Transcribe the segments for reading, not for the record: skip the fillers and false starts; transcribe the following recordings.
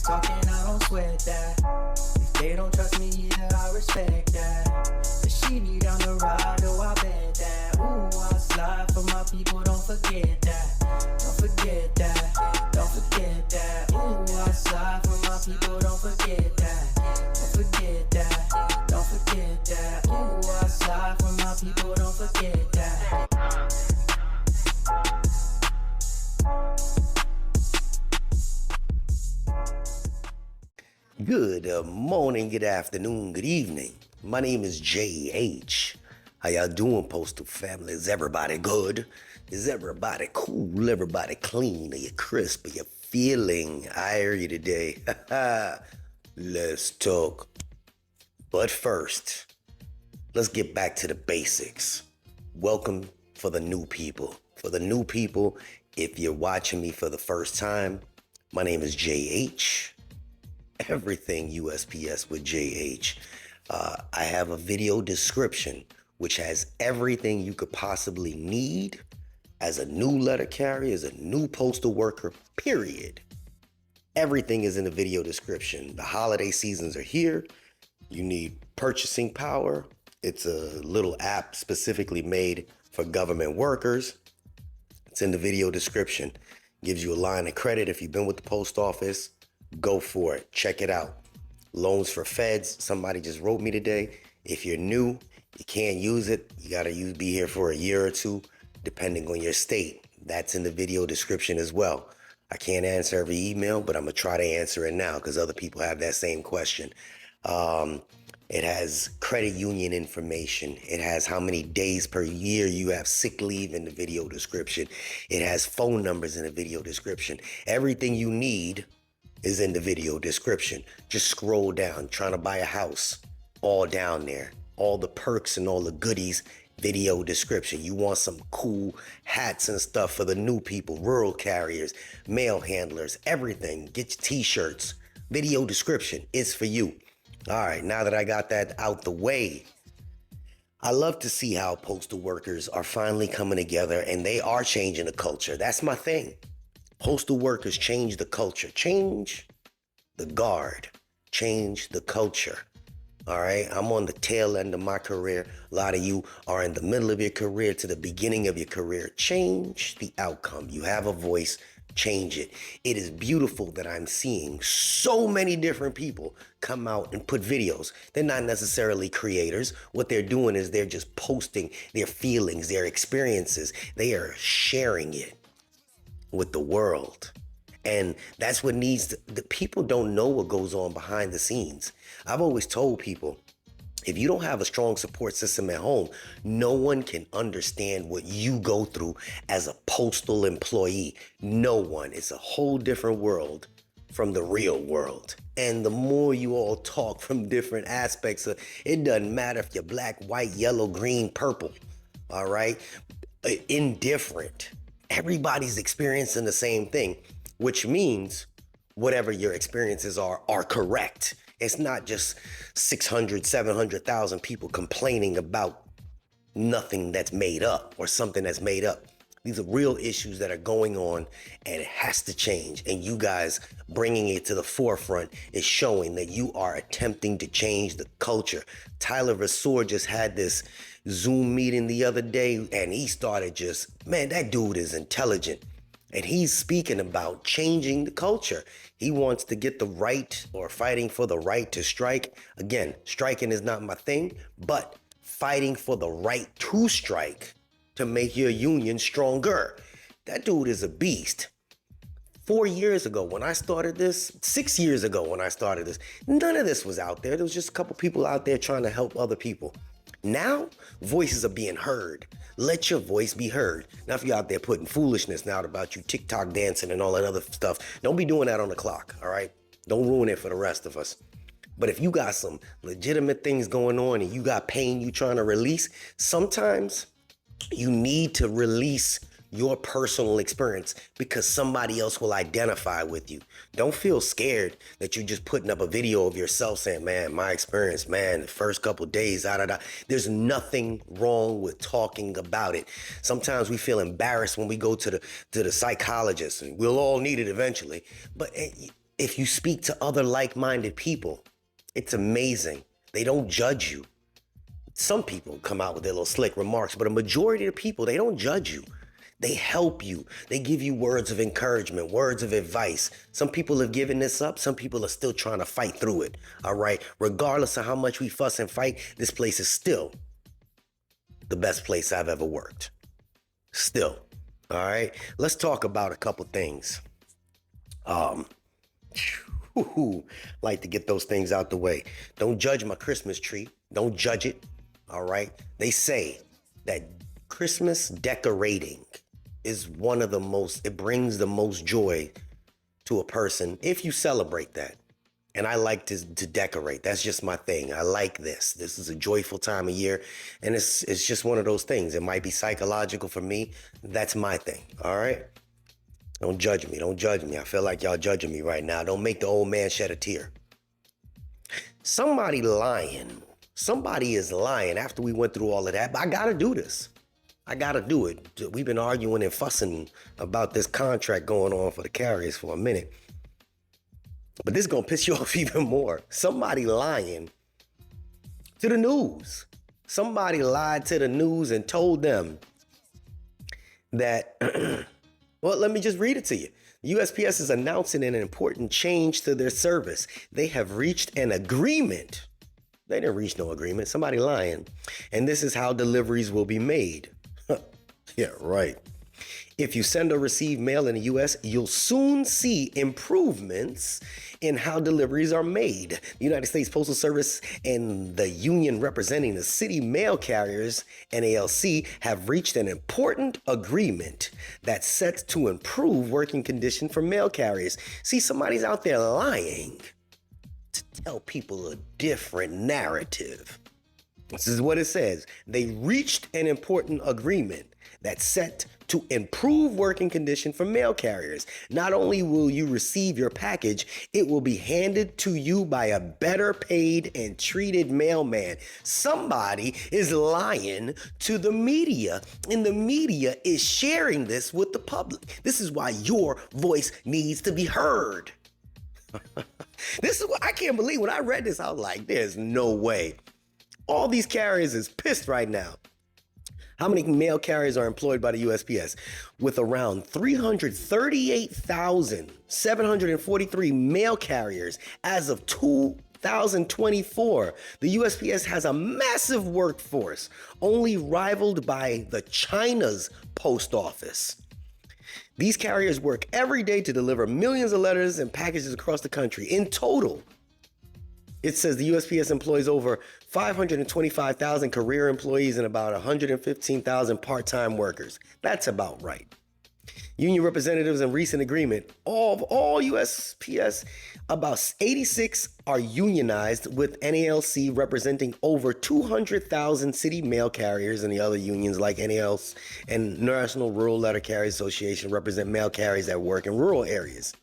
talking, I don't sweat that. If they don't trust me either, I respect that. But she need down the ride, oh I bet that. Ooh, I slide for my people, don't forget that. Don't forget that, don't forget that. Ooh, I slide for my people, don't forget that. Don't forget that, don't forget that. Ooh, I slide for my people, don't forget that. Good morning, good afternoon, good evening. My name is JH. How y'all doing, Postal family? Is everybody good? Is everybody cool? Everybody clean? Are you crisp? Are you feeling? I hear you today. Let's talk. But first, let's get back to the basics. Welcome for the new people. For the new people, if you're watching me for the first time, my name is JH. Everything USPS with JH. I have a video description which has everything you could possibly need as a new letter carrier, as a new postal worker, period. Everything is in the video description. The holiday seasons are here. You need purchasing power. It's a little app specifically made for government workers. It's in the video description. Gives you a line of credit if you've been with the post office. Go for it. Check it out. Loans for feds. Somebody just wrote me today. If you're new, you can't use it. You got to be here for a year or two, depending on your state. That's in the video description as well. I can't answer every email, but I'm going to try to answer it now because other people have that same question. It has credit union information. It has how many days per year you have sick leave in the video description. It has phone numbers in the video description. Everything you need is in the video description. Just scroll down, trying to buy a house, all down there. All the perks and all the goodies, video description. You want some cool hats and stuff for the new people, rural carriers, mail handlers, everything. Get your t-shirts. Video description is for you. All right, now that I got that out the way, I love to see how postal workers are finally coming together and they are changing the culture. That's my thing. Postal workers change the culture, change the guard, change the culture. All right, I'm on the tail end of my career. A lot of you are in the middle of your career to the beginning of your career. Change the outcome. You have a voice, change it. It is beautiful that I'm seeing so many different people come out and put videos. They're not necessarily creators. What they're doing is they're just posting their feelings, their experiences. They are sharing it with the world. And that's what the people don't know what goes on behind the scenes. I've always told people, if you don't have a strong support system at home, no one can understand what you go through as a postal employee. No one. It's a whole different world from the real world. And the more you all talk from different aspects of it, doesn't matter if you're black, white, yellow, green, purple, all right? Indifferent. Everybody's experiencing the same thing, which means whatever your experiences are correct. It's not just 600, 700,000 people complaining about nothing that's made up or something that's made up. These are real issues that are going on and it has to change. And you guys bringing it to the forefront is showing that you are attempting to change the culture. Tyler Vasseur just had this Zoom meeting the other day and he started man, that dude is intelligent. And he's speaking about changing the culture. He wants to get the right or fighting for the right to strike. Again, striking is not my thing, but fighting for the right to strike to make your union stronger. That dude is a beast. 4 years ago when I started this, 6 years ago when I started this, none of this was out there. There was just a couple people out there trying to help other people. Now, voices are being heard. Let your voice be heard. Now, if you're out there putting foolishness now about you TikTok dancing and all that other stuff, don't be doing that on the clock, all right? Don't ruin it for the rest of us. But if you got some legitimate things going on and you got pain you trying to release, sometimes you need to release your personal experience because somebody else will identify with you. Don't feel scared that you're just putting up a video of yourself saying, man, my experience, man, the first couple days, There's nothing wrong with talking about it. Sometimes we feel embarrassed when we go to the psychologist, and we'll all need it eventually. But If you speak to other like-minded people, it's amazing. They don't judge you. Some people come out with their little slick remarks, but a majority of the people, they don't judge you. They help you. They give you words of encouragement, words of advice. Some people have given this up. Some people are still trying to fight through it. All right. Regardless of how much we fuss and fight, this place is still the best place I've ever worked. Still. All right. Let's talk about a couple things. Like to get those things out the way. Don't judge my Christmas tree. Don't judge it. All right. They say that Christmas decorating is one of the most, it brings the most joy to a person if you celebrate that. And I like to decorate. That's just my thing. I like this. This is a joyful time of year. And it's just one of those things. It might be psychological for me. That's my thing. All right. Don't judge me. Don't judge me. I feel like y'all judging me right now. Don't make the old man shed a tear. Somebody lying. Somebody is lying after we went through all of that. But I got to do this. I got to do it. We've been arguing and fussing about this contract going on for the carriers for a minute. But this is going to piss you off even more. Somebody lying to the news. Somebody lied to the news and told them that, well, let me just read it to you. USPS is announcing an important change to their service. They have reached an agreement. They didn't reach no agreement. Somebody lying. And this is how deliveries will be made. Yeah, right. If you send or receive mail in the U.S., you'll soon see improvements in how deliveries are made. The United States Postal Service and the union representing the city mail carriers, NALC, have reached an important agreement that's set to improve working conditions for mail carriers. See, somebody's out there lying to tell people a different narrative. This is what it says. They reached an important agreement that's set to improve working condition for mail carriers. Not only will you receive your package, it will be handed to you by a better paid and treated mailman. Somebody is lying to the media, and the media is sharing this with the public. This is why your voice needs to be heard. This is what I can't believe. When I read this, I was like, there's no way. All these carriers is pissed right now. How many mail carriers are employed by the USPS? With around 338,743 mail carriers as of 2024, the USPS has a massive workforce, only rivaled by the China's post office. These carriers work every day to deliver millions of letters and packages across the country. In total, it says the USPS employs over 525,000 career employees and about 115,000 part-time workers. That's about right. Union representatives in recent agreement, of all USPS, about 86 are unionized, with NALC representing over 200,000 city mail carriers, and the other unions like NALC and National Rural Letter Carriers Association represent mail carriers that work in rural areas.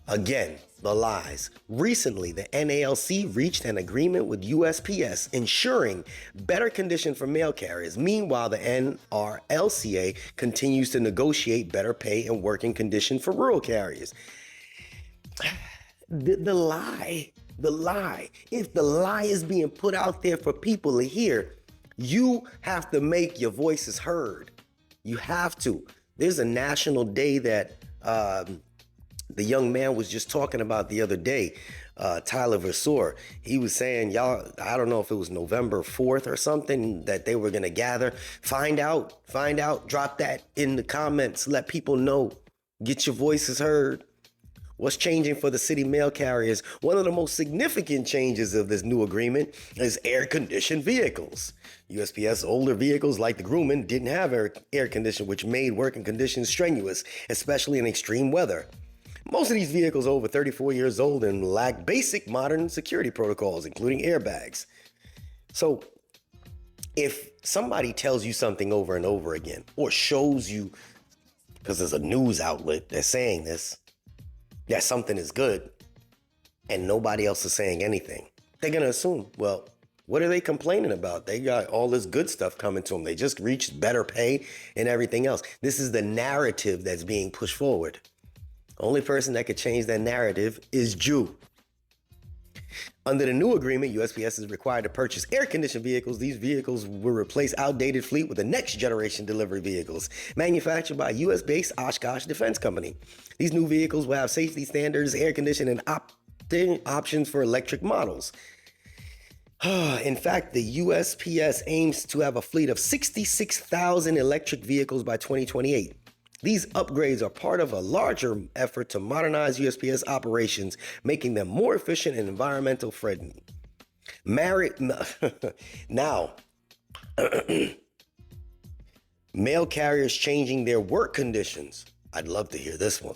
Again, the lies. Recently, the NALC reached an agreement with USPS, ensuring better condition for mail carriers. Meanwhile, the NRLCA continues to negotiate better pay and working condition for rural carriers. The lie. If the lie is being put out there for people to hear, you have to make your voices heard. You have to. There's a national day that the young man was just talking about the other day, Tyler Versor. He was saying, y'all, I don't know if it was November 4th or something, that they were going to gather. Find out, drop that in the comments. Let people know. Get your voices heard. What's changing for the city mail carriers? One of the most significant changes of this new agreement is air-conditioned vehicles. USPS older vehicles like the Grumman didn't have air conditioning, which made working conditions strenuous, especially in extreme weather. Most of these vehicles are over 34 years old and lack basic modern security protocols, including airbags. So if somebody tells you something over and over again, or shows you, because there's a news outlet that's saying this, that something is good, and nobody else is saying anything, they're going to assume, well, what are they complaining about? They got all this good stuff coming to them. They just reached better pay and everything else. This is the narrative that's being pushed forward. Only person that could change that narrative is Jew. Under the new agreement, USPS is required to purchase air-conditioned vehicles. These vehicles will replace outdated fleet with the next-generation delivery vehicles, manufactured by U.S.-based Oshkosh Defense Company. These new vehicles will have safety standards, air conditioning, and options for electric models. In fact, the USPS aims to have a fleet of 66,000 electric vehicles by 2028. These upgrades are part of a larger effort to modernize USPS operations, making them more efficient and environmental friendly. Now, mail carriers changing their work conditions. I'd love to hear this one.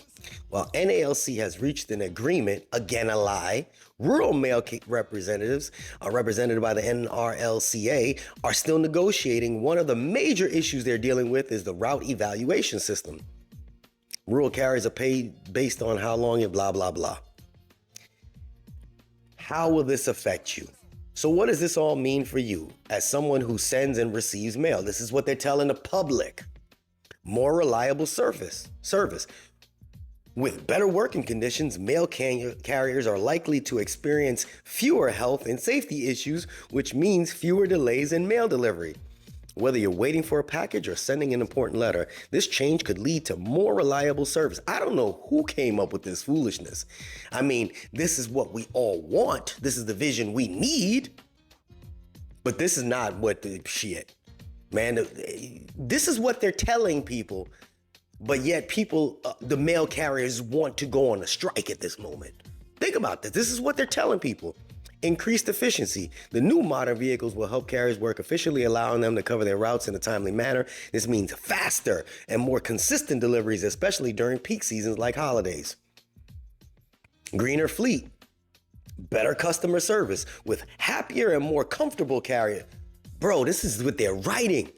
While NALC has reached an agreement, again a lie, rural mail representatives, represented by the NRLCA, are still negotiating. One of the major issues they're dealing with is the route evaluation system. Rural carriers are paid based on how long you blah, blah, blah. How will this affect you? So what does this all mean for you as someone who sends and receives mail? This is what they're telling the public. More reliable service. With better working conditions, mail carriers are likely to experience fewer health and safety issues, which means fewer delays in mail delivery. Whether you're waiting for a package or sending an important letter, this change could lead to more reliable service. I don't know who came up with this foolishness. I mean, this is what we all want. This is the vision we need. But this is not what the shit. Man, this is what they're telling people, but yet people, the mail carriers want to go on a strike at this moment. Think about this. This is what they're telling people. Increased efficiency. The new modern vehicles will help carriers work efficiently, allowing them to cover their routes in a timely manner. This means faster and more consistent deliveries, especially during peak seasons like holidays. Greener fleet. Better customer service with happier and more comfortable carriers. Bro, this is what they're writing.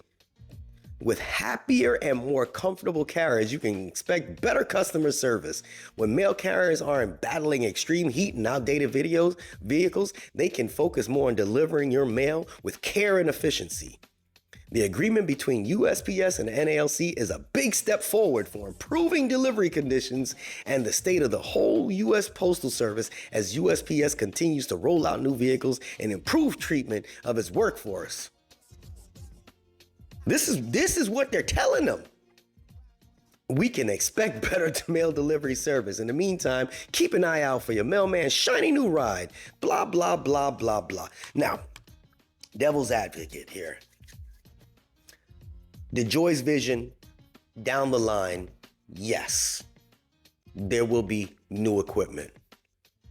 With happier and more comfortable carriers, you can expect better customer service. When mail carriers aren't battling extreme heat and outdated vehicles, they can focus more on delivering your mail with care and efficiency. The agreement between USPS and NALC is a big step forward for improving delivery conditions and the state of the whole U.S. Postal Service as USPS continues to roll out new vehicles and improve treatment of its workforce. This is what they're telling them. We can expect better mail delivery service. In the meantime, keep an eye out for your mailman's shiny new ride. Blah, blah, blah, blah, blah. Now, devil's advocate here. The Joy's vision down the line, yes, there will be new equipment.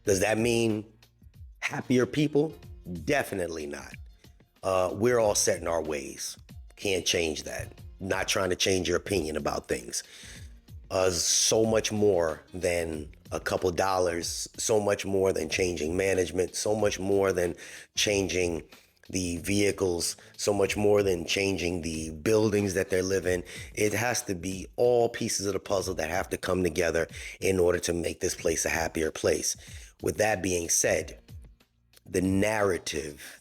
Does that mean happier people? Definitely not. We're all set in our ways. Can't change that. Not trying to change your opinion about things. So much more than a couple dollars, so much more than changing management, so much more than changing the vehicles, so much more than changing the buildings that they live in. It has to be all pieces of the puzzle that have to come together in order to make this place a happier place. With that being said, the narrative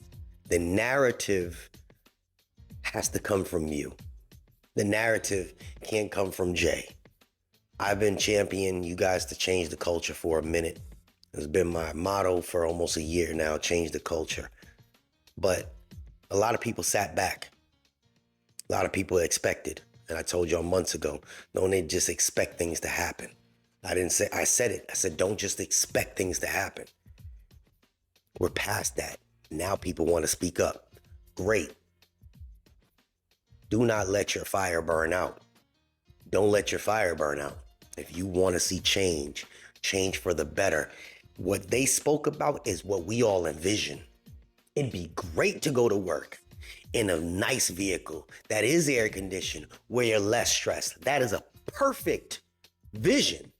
has to come from you. The narrative can't come from Jay. I've been championing you guys to change the culture for a minute. It's been my motto for almost a year now, change the culture. But a lot of people sat back. A lot of people expected. And I told y'all months ago, don't just expect things to happen. I said it. I said, don't just expect things to happen. We're past that. Now people want to speak up. Great. Do not let your fire burn out. Don't let your fire burn out. If you want to see change for the better, what they spoke about is what we all envision. It'd be great to go to work in a nice vehicle that is air conditioned, where you're less stressed. That is a perfect vision.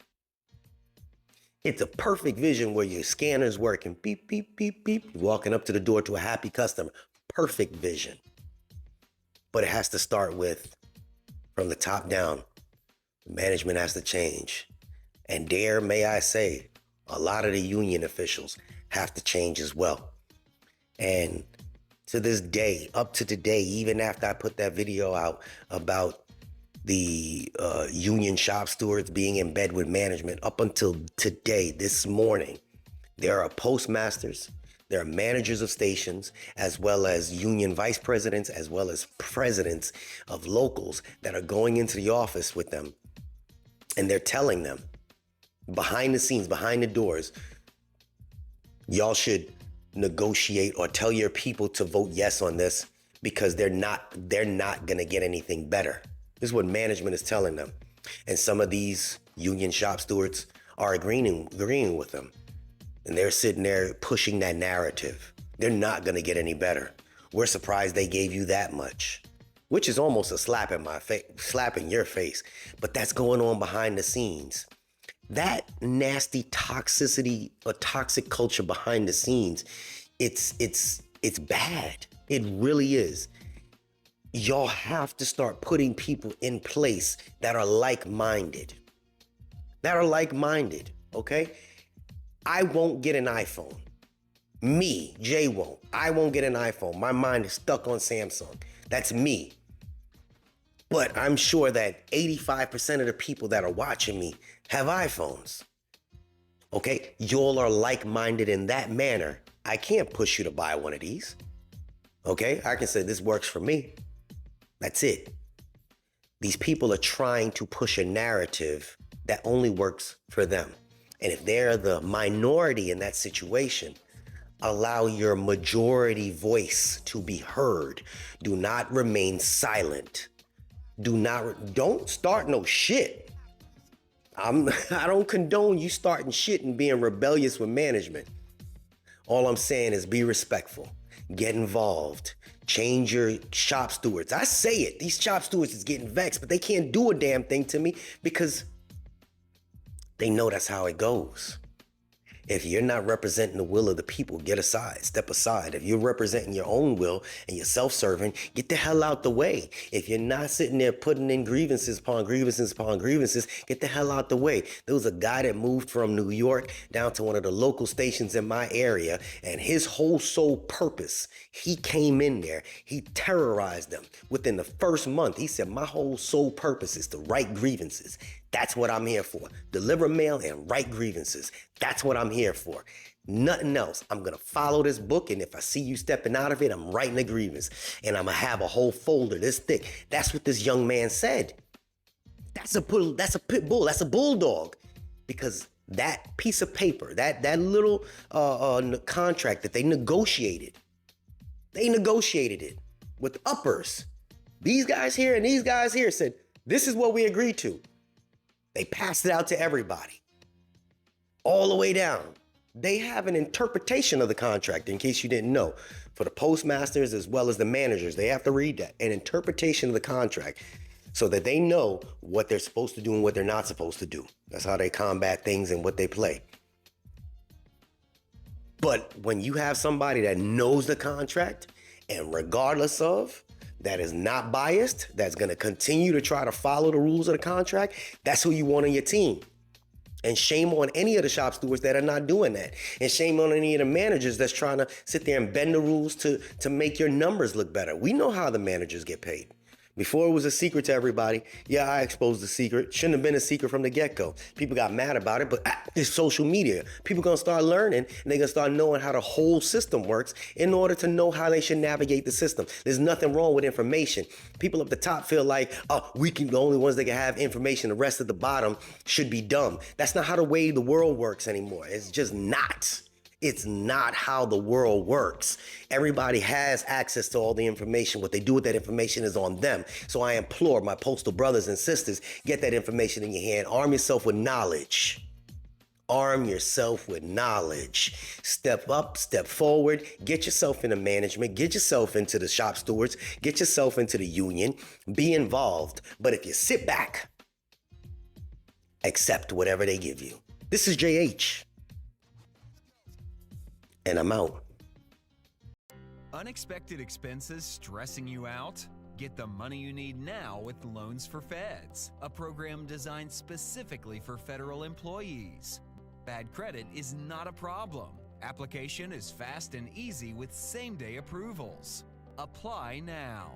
It's a perfect vision where your scanner's working, beep, beep, beep, beep. You're walking up to the door to a happy customer. Perfect vision. But it has to start with, from the top down, management has to change. And dare, may I say, a lot of the union officials have to change as well. And to this day, up to today, even after I put that video out about the union shop stewards being in bed with management. Up until today, this morning, there are postmasters, there are managers of stations, as well as union vice presidents, as well as presidents of locals that are going into the office with them. And they're telling them behind the scenes, behind the doors, y'all should negotiate or tell your people to vote yes on this because they're not going to get anything better. This is what management is telling them. And some of these union shop stewards are agreeing with them. And they're sitting there pushing that narrative. They're not going to get any better. We're surprised they gave you that much, which is almost a slap in my face, slap in your face. But that's going on behind the scenes. That nasty toxicity or toxic culture behind the scenes, it's bad. It really is. Y'all have to start putting people in place that are like-minded. Okay? I won't get an iPhone. Me, Jay won't. I won't get an iPhone. My mind is stuck on Samsung. That's me. But I'm sure that 85% of the people that are watching me have iPhones. Okay? Y'all are like-minded in that manner. I can't push you to buy one of these. Okay? I can say this works for me. That's it. These people are trying to push a narrative that only works for them. And if they're the minority in that situation, allow your majority voice to be heard. Do not remain silent. Don't start no shit. I don't condone you starting shit and being rebellious with management. All I'm saying is be respectful. Get involved. Change your shop stewards. I say it. These shop stewards is getting vexed, but they can't do a damn thing to me because they know that's how it goes. If you're not representing the will of the people, get aside, step aside. If you're representing your own will and you're self-serving, get the hell out the way. If you're not sitting there putting in grievances upon grievances upon grievances, get the hell out the way. There was a guy that moved from New York down to one of the local stations in my area, and his whole sole purpose, he came in there, he terrorized them. Within the first month, he said, my whole sole purpose is to write grievances. That's what I'm here for. Deliver mail and write grievances. That's what I'm here for. Nothing else. I'm going to follow this book, and if I see you stepping out of it, I'm writing a grievance. And I'm going to have a whole folder this thick. That's what this young man said. That's a pit bull. That's a bulldog. Because that piece of paper, that little contract that they negotiated it with uppers. These guys here and these guys here said, this is what we agreed to. They passed it out to everybody, all the way down. They have an interpretation of the contract, in case you didn't know. For the postmasters as well as the managers, they have to read that, an interpretation of the contract, so that they know what they're supposed to do and what they're not supposed to do. That's how they combat things and what they play. But when you have somebody that knows the contract, and regardless of, that is not biased, that's going to continue to try to follow the rules of the contract, that's who you want on your team. And shame on any of the shop stewards that are not doing that. And shame on any of the managers that's trying to sit there and bend the rules to make your numbers look better. We know how the managers get paid. Before it was a secret to everybody. Yeah, I exposed the secret. Shouldn't have been a secret from the get-go. People got mad about it, but it's social media. People gonna start learning, and they're gonna start knowing how the whole system works in order to know how they should navigate the system. There's nothing wrong with information. People up the top feel like, oh, the only ones that can have information, the rest of the bottom should be dumb. That's not how the way the world works anymore. It's just not. It's not how the world works. Everybody has access to all the information. What they do with that information is on them. So I implore my postal brothers and sisters, get that information in your hand. Arm yourself with knowledge. Arm yourself with knowledge. Step up, step forward, get yourself into management, get yourself into the shop stewards, get yourself into the union, be involved. But if you sit back, accept whatever they give you. This is JH. And I'm out. Unexpected expenses stressing you out? Get the money you need now with Loans for Feds, a program designed specifically for federal employees. Bad credit is not a problem. Application is fast and easy with same-day approvals. Apply now.